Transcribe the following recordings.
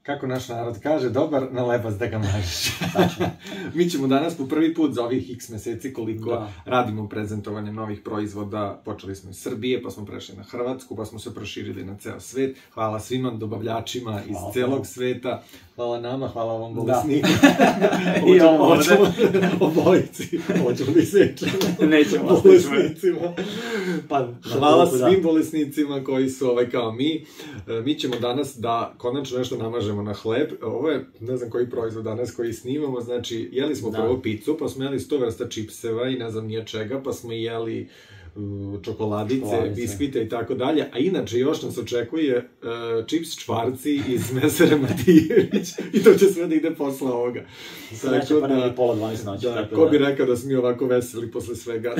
kako naš narod kaže, dobar na lebac da ga mažeš. Mi ćemo danas po prvi put za ovih x meseci koliko radimo prezentovanje novih proizvoda, počeli smo iz Srbije, pa smo prešli na Hrvatsku, pa smo se proširili na ceo svet. Hvala svima dobavljačima iz celog sveta, hvala nama, hvala ovom bolesniku. I obojici, hoćemo da isečemo. Nećemo bolesnicima. Hvala svim bolesnicima koji su kao mi. Mi ćemo danas da konačno nešto namažemo na hleb. Ovo je, ne znam koji proizvod danas koji snimamo, znači, jeli smo prvo picu, pa smo jeli 100 vrsta čipseva i ne znam nije čega, pa smo jeli čokoladice, biskvite i tako dalje, a inače još nas očekuje čips čvarci iz Mesere Matijević i to će sve da ide posle ovoga. Sreće pa ne pola 12 noći. Ko bi rekao da smo mi ovako veseli posle svega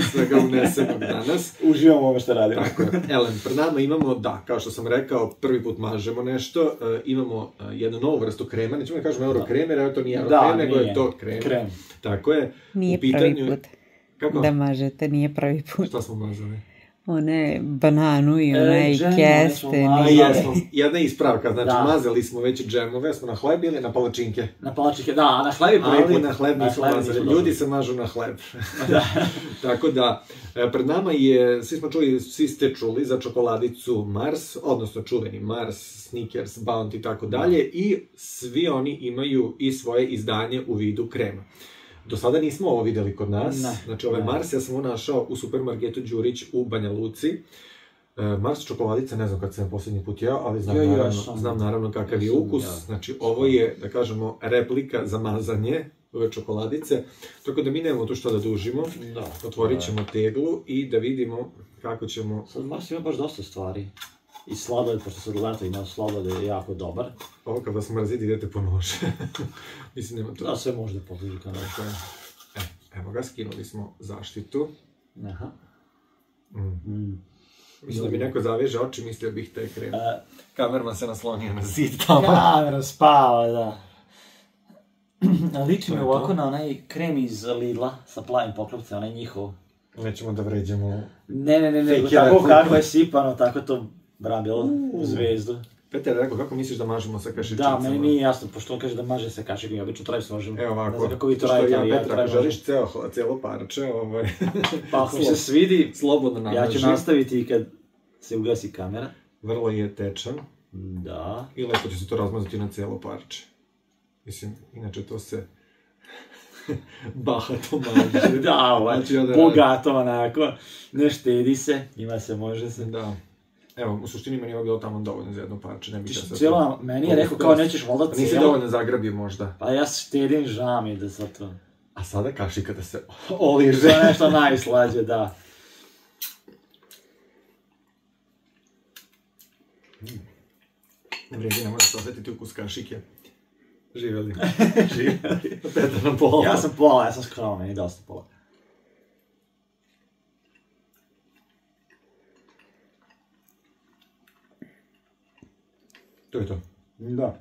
unesenog danas. Uživamo ovo što radimo. Tako, Elen, pred nama imamo, kao što sam rekao, prvi put mažemo nešto, imamo jednu novu vrstu krema, nećemo da kažemo eurokrem, jer to nije eurokrem, nego je to krem. Tako je. Nije prvi put. Da mažete, nije prvi put. Šta smo mazali? One bananu i onaj kesten. Jedna ispravka, znači mazali smo već džemove, smo na hleb ili na palačinke? Na palačinke, da, a na hleb je prvi put. Ali na hleb nismo mazali, ljudi se mažu na hleb. Tako da, pred nama je, svi ste čuli za čokoladicu Mars, odnosno čuveni Mars, Snickers, Bounty i tako dalje, i svi oni imaju i svoje izdanje u vidu krema. Do sada nismo ovo videli kod nas, znači ovaj Mars, ja sam ovo našao u supermarketu Đurić u Banja Luci. Mars čokoladica, ne znam kad sam posljednji put jeo, ali znam naravno kakav je ukus. Znači ovo je, da kažemo, replika za mazanje ove čokoladice. Tako da mi nemamo tu što da dužimo, otvorit ćemo teglu i da vidimo kako ćemo... Sad Mars ima baš dosta stvari. I sladoled, pošto se gledate ima sladoled je jako dobar. Ovo kad vas mrzi, idete po nože. Mislim, nema to. Da, sve može da posluži kao nešto. Evo ga, skinuli smo zaštitu. Aha. Mislim da mi neko zaveže oči, mislio bih taj krem. Kamerman se naslonio na zid tamo. Kamera spava, da. Liči mi ovako na onaj krem iz Lidla sa plavim poklopcem, onaj njihov. Nećemo da vređemo... Ne, tako kako je sipano, tako to brambilo u zvezdu. Petar, rekao, kako misliš da mažemo sa kašičicama? Da, meni nije jasno, pošto on kaže da maže sa kašičicama, obično traje se možemo. Evo ovako, ne znam kako vi to radite, ali Petra, ako želiš cijelo parče, pa ako se svidi, slobodno namaži. Ja ću nastaviti i kad se ugasi kamera. Vrlo je tečan. Da. I lepo će se to razmazati na cijelo parče. Mislim, inače to se... bahato maže. Da, bogato onako, ne štedi se, ima se, može se. Da. Evo, u suštini meni je ovo bilo tamo dovoljno za jedno parče, ne bih sad... Cijelo, meni je rekao kao nećeš voljda cijelo... Nisi dovoljno zagrabio možda. Pa ja štedim, žao mi da sad to... A sada kašika da se oliže. To je nešto najslađe, da. Ne vredi, ne možeš osjetiti ukus kašike. Živjeli. Petar nam pola. Ja sam skromno, meni dosta pola. To je to. Da.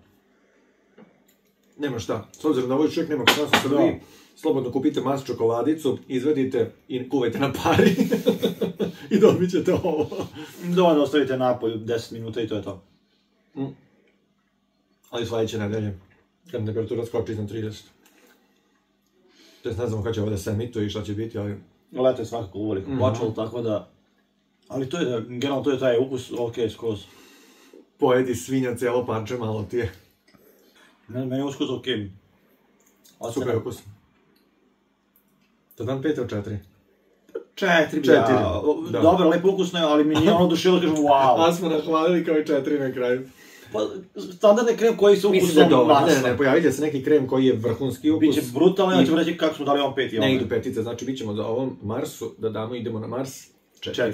Nema šta. S obzirom da ovo čovjek nema kod nas u Srbiji, slobodno kupite Mars čokoladicu, izvedite i kuvajte na pari. I dobit ćete ovo. Dovoljno da ostavite napolju 10 minuta i to je to. Ali sljedeće nedelje, kad temperatura skoči iznad 30. To je ne znamo kada će ovo da se emituje i šta će biti, ali... Leto je svakako uveliko počelo, tako da... Ali to je, generalno to je taj ukus, okej, skroz. Pojedi svinja cijelo parče, malo ti je. Meni je uskus okej. Super ukus. To dam 5 ili 4? 4, dobro, lepo ukusno je, ali mi nije ono dušilo, kažem wow. A smo nahvalili kao i 4 na kraju. Pa, standardni krem koji su ukusom masla. Ne, pojavit će se neki krem koji je vrhunski ukus. Biće brutalno, ja ćemo reći kako smo dali ovom 5 i ovom. Ne idu petice, znači mi ćemo za ovom Marsu da damo, idemo na Mars 4.